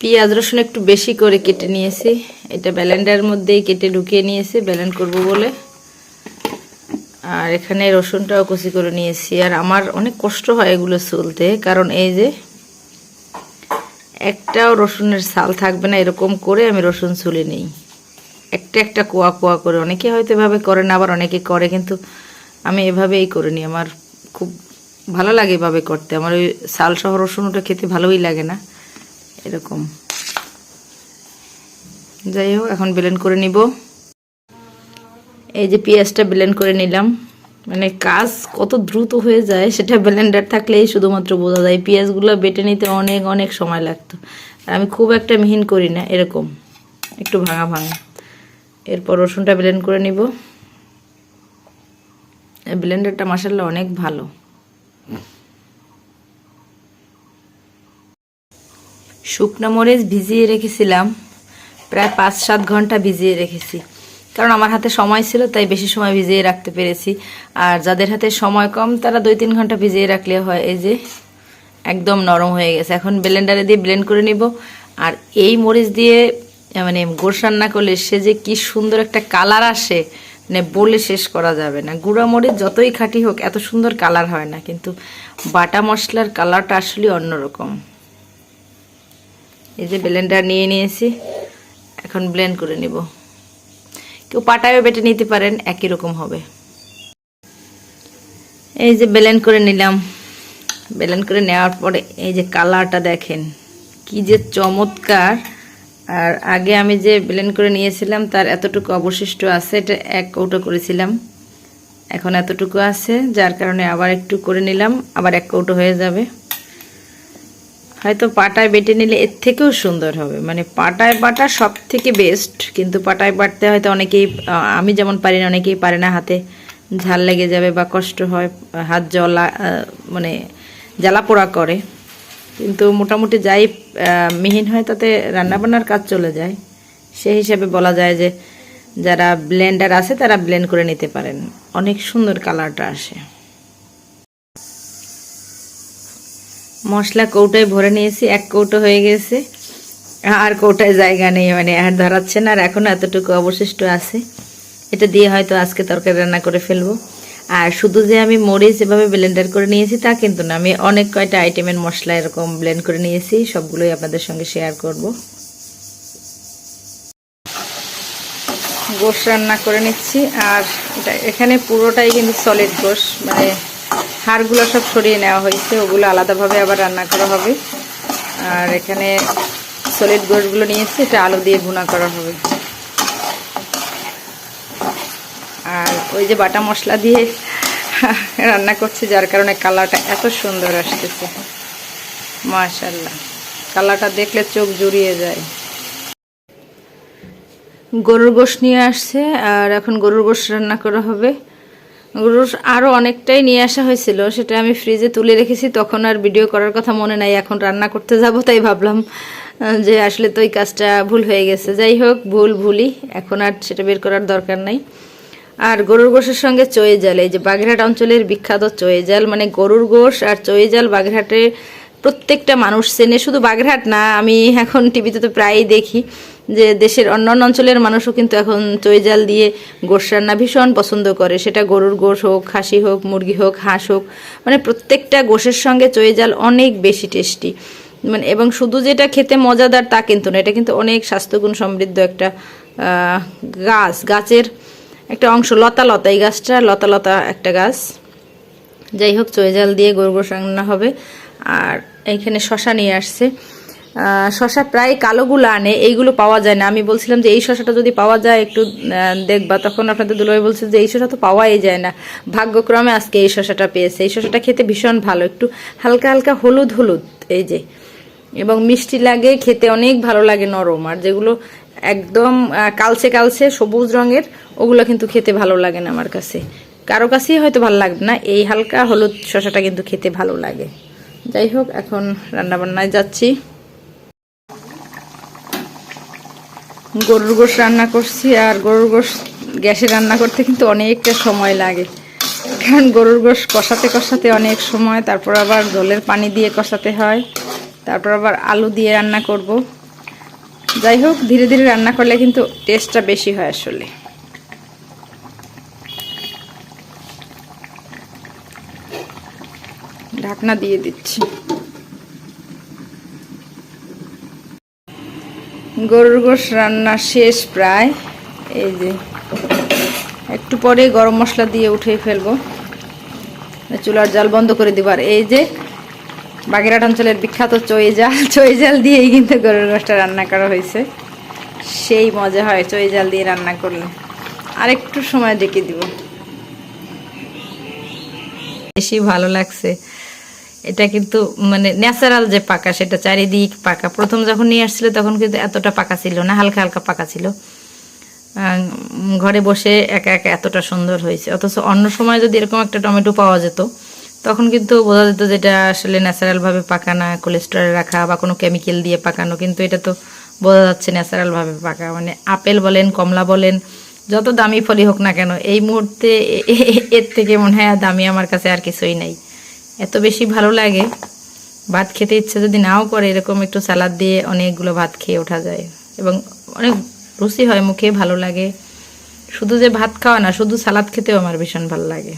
পেঁয়াজ রসুন একটু বেশি করে কেটে নিয়েছি, এটা ব্লেন্ডারের মধ্যেই কেটে ঢুকিয়ে নিয়েছি ব্লেন্ড করব বলে। আর এখানে রসুনটাও কুচি করে নিয়েছি। আর আমার অনেক কষ্ট হয় এগুলো ছুলতে, কারণ এই যে একটাও রসুনের ছাল থাকবে না, এরকম করে আমি রসুন ছুলে নিই একটা একটা কোয়া কোয়া করে। অনেকে হয়তো এভাবে করে না, আবার অনেকে করে, কিন্তু আমি এভাবেই করে নিই। আমার খুব ভালো লাগে এভাবে করতে। আমার ওই ছাল সহ রসুন ওটা খেতে ভালোই লাগে না এরকম। যাই হোক, এখন ব্লেন্ড করে নিব। এই যে পেঁয়াজটা ব্লেন্ড করে নিলাম। মানে কাজ কত দ্রুত হয়ে যায় সেটা ব্লেন্ডার থাকলেই শুধুমাত্র বোঝা যায়। পেঁয়াজগুলো বেটে নিতে অনেক অনেক সময় লাগতো, আর আমি খুব একটা মিহিন করি না, এরকম একটু ভাঙা ভাঙা। এরপর রসুনটা ব্লেন্ড করে নিব। ব্লেন্ডারটা মাশাআল্লাহ অনেক ভালো। শুকনো মরিচ ভিজিয়ে রেখেছিলাম, প্রায় 5-7 ঘন্টা ভিজিয়ে রেখেছি, কারণ আমার হাতে সময় ছিল তাই বেশি সময় ভিজিয়ে রাখতে পেরেছি। আর যাদের হাতে সময় কম তারা 2-3 ঘন্টা ভিজিয়ে রাখলে হয়। এই যে একদম নরম হয়ে গেছে। এখন ব্লেন্ডারে দিয়ে ব্লেন্ড করে নিব। আর এই মরিচ দিয়ে মানে গোশ রান্না করলে সে যে কি সুন্দর একটা কালার আসে, মানে বলে শেষ করা যাবে না। গুঁড়া মরিচ যতই খাঁটি হোক এত সুন্দর কালার হয় না, কিন্তু বাটা মশলার কালারটা আসলে অন্যরকম। এই যে ব্লেন্ডার নিয়ে নিয়েছি, এখন ব্লেন্ড করে নিব। কেউ পাটায়ও বেটে নিতে পারেন, একই রকম হবে। এই যে ব্লেন্ড করে নিলাম। ব্লেন্ড করে নেওয়ার পরে এই যে কালারটা দেখেন কি যে চমৎকার। আর আগে আমি যে ব্লেন্ড করে নিয়েছিলাম তার এতটুকু অবশিষ্ট আছে, এটা 1 কৌটো করেছিলাম, এখন এতটুকু আছে, যার কারণে আবার একটু করে নিলাম, আবার 1 কৌটো হয়ে যাবে। হয়তো পাটায় বেটে নিলে এর থেকেও সুন্দর হবে। মানে পাটায় বাটা সব থেকে বেস্ট, কিন্তু পাটায় বাটতে হয়তো অনেকেই, আমি যেমন পারি না অনেকেই পারে না, হাতে ঝাল লেগে যাবে বা কষ্ট হয়, হাত মানে জ্বালা পোড়া করে। কিন্তু মোটামুটি যাই মিহিন হয় তাতে রান্নাবান্নার কাজ চলে যায়। সেই হিসাবে বলা যায় যে যারা ব্লেন্ডার আছে তারা ব্লেন্ড করে নিতে পারেন, অনেক সুন্দর কালারটা আসে। মশলা কৌটায় ভরে নিয়েছি, 1 কৌটো হয়ে গেছে, আর কৌটায় জায়গা নেই, মানে আর ধরাচ্ছে না। আর এখনো এতটুকু অবশিষ্ট আছে, এটা দিয়ে হয়তো আজকে তরকারি রান্না করে ফেলবো। আর শুধু যে আমি মরিচ এভাবে ব্লেন্ডার করে নিয়েছি তা কিন্তু না, আমি অনেক কয়টা আইটেমের মশলা এরকম ব্লেন্ড করে নিয়েছি, সবগুলোই আপনাদের সঙ্গে শেয়ার করব। গোশ রান্না করে নিচ্ছি। আর এটা এখানে পুরোটাই কিন্তু সলিড গোশ, মানে হাড়গুলো সব সরিয়ে নেওয়া হয়েছে, ওগুলো আলাদাভাবে আবার রান্না করা হবে। আর এখানে সলিড গোশগুলো নিয়েছি, এটা আলু দিয়ে ভুনা করা হবে। আর ওই যে বাটা মশলা দিয়ে রান্না করছি, যার কারণে কালারটা এত সুন্দর আসতেছে মাশাআল্লাহ। কালারটা দেখলে চোখ জুড়িয়ে যায়। গরুর গোশ নিয়ে আসছে, আর এখন গরুর গোশ রান্না করা হবে। গরুর আরও অনেকটাই নিয়ে আসা হয়েছিল, সেটা আমি ফ্রিজে তুলে রেখেছি, তখন আর ভিডিও করার কথা মনে নাই। এখন রান্না করতে যাব তাই ভাবলাম যে আসলে তো এই কাজটা ভুল হয়ে গেছে। যাই হোক, ভুলই, এখন আর সেটা বের করার দরকার নাই। আর গরুর গোশের সঙ্গে চয়ে জাল, এই যে বাগেরহাট অঞ্চলের বিখ্যাত চয়ে জাল, মানে গরুর গোশ আর চয়ে জাল বাগেরহাটে প্রত্যেকটা মানুষ চেনে। শুধু বাগেরহাট না, আমি এখন টিভিতে তো প্রায়ই দেখি যে দেশের অন্যান্য অঞ্চলের মানুষও কিন্তু এখন চই জাল দিয়ে গোশ রান্না ভীষণ পছন্দ করে। সেটা গরুর গোশ হোক, খাসি হোক, মুরগি হোক, হাঁস হোক, মানে প্রত্যেকটা গোশের সঙ্গে চই জাল অনেক বেশি টেস্টি। মানে এবং শুধু যেটা খেতে মজাদার তা কিন্তু না, এটা কিন্তু অনেক স্বাস্থ্যগুণ সমৃদ্ধ একটা গাছের একটা অংশ, লতা এই গাছটা লতা একটা গাছ। যাই হোক, চই জাল দিয়ে গরুর গোশ রান্না হবে। আর এইখানে শশা নিয়ে আসছে। শশা প্রায় কালোগুলো আনে, এইগুলো পাওয়া যায় না। আমি বলছিলাম যে এই শশাটা যদি পাওয়া যায় একটু দেখবা, তখন আপনাদের দুলাভাই বলছে যে এই শশা তো পাওয়াই যায় না। ভাগ্যক্রমে আজকে এই শশাটা পেয়েছে। এই শশাটা খেতে ভীষণ ভালো, একটু হালকা হালকা হলুদ এই যে, এবং মিষ্টি লাগে, খেতে অনেক ভালো লাগে, নরম। আর যেগুলো একদম কালচে সবুজ রঙের, ওগুলো কিন্তু খেতে ভালো লাগে না আমার কাছে, কারো কাছেই হয়তো ভালো লাগবে না। এই হালকা হলুদ শশাটা কিন্তু খেতে ভালো লাগে। যাই হোক, এখন রান্নাবান্নায় যাচ্ছি। গরুর গোশ রান্না করছি। আর গরুর গোশ গ্যাসে রান্না করতে কিন্তু অনেকটা সময় লাগে, কারণ গরুর গোশ কষাতে অনেক সময়, তারপর আবার জলের পানি দিয়ে কষাতে হয়, তারপর আবার আলু দিয়ে রান্না করব। যাই হোক, ধীরে ধীরে রান্না করলে কিন্তু টেস্টটা বেশি হয় আসলে। ঢাকনা দিয়ে দিচ্ছি। গরুর গোশ রান্না শেষ প্রায়। এই যে একটু পরে গরম মশলা দিয়ে উঠিয়ে ফেলবো, চুলার জাল বন্ধ করে দিব। আর এই যে বাগেরহাট অঞ্চলের বিখ্যাত চই জাল দিয়েই কিন্তু গরুর গোশটা রান্না করা হয়েছে। সেই মজা হয় চই জাল দিয়ে রান্না করলে। আর একটু সময় ডেকে দিব, বেশি ভালো লাগছে। এটা কিন্তু মানে ন্যাচারাল যে পাকা, সেটা চারিদিক পাকা। প্রথম যখন নিয়ে আসছিল তখন কিন্তু এতটা পাকা ছিল না, হালকা হালকা পাকা ছিল। ঘরে বসে একা একা এতটা সুন্দর হয়েছে। অথচ অন্য সময় যদি এরকম একটা টমেটো পাওয়া যেত তখন কিন্তু বোঝা যেত যেটা আসলে ন্যাচারালভাবে পাকানা, কোলেস্টোরে রাখা বা কোনো কেমিক্যাল দিয়ে পাকানো। কিন্তু এটা তো বোঝা যাচ্ছে ন্যাচারালভাবে পাকা। মানে আপেল বলেন, কমলা বলেন, যত দামি ফলই হোক না কেন, এই মুহূর্তে এর থেকে মনে হয় দামি আমার কাছে আর কিছুই নাই। এত বেশি ভালো লাগে, ভাত খেতে ইচ্ছে যদি নাও করে, এরকম একটু সালাদ দিয়ে অনেকগুলো ভাত খেয়ে ওঠা যায় এবং অনেক রুচি হয়, মুখে ভালো লাগে। শুধু যে ভাত খাওয়া না, শুধু সালাদ খেতেও আমার ভীষণ ভালো লাগে।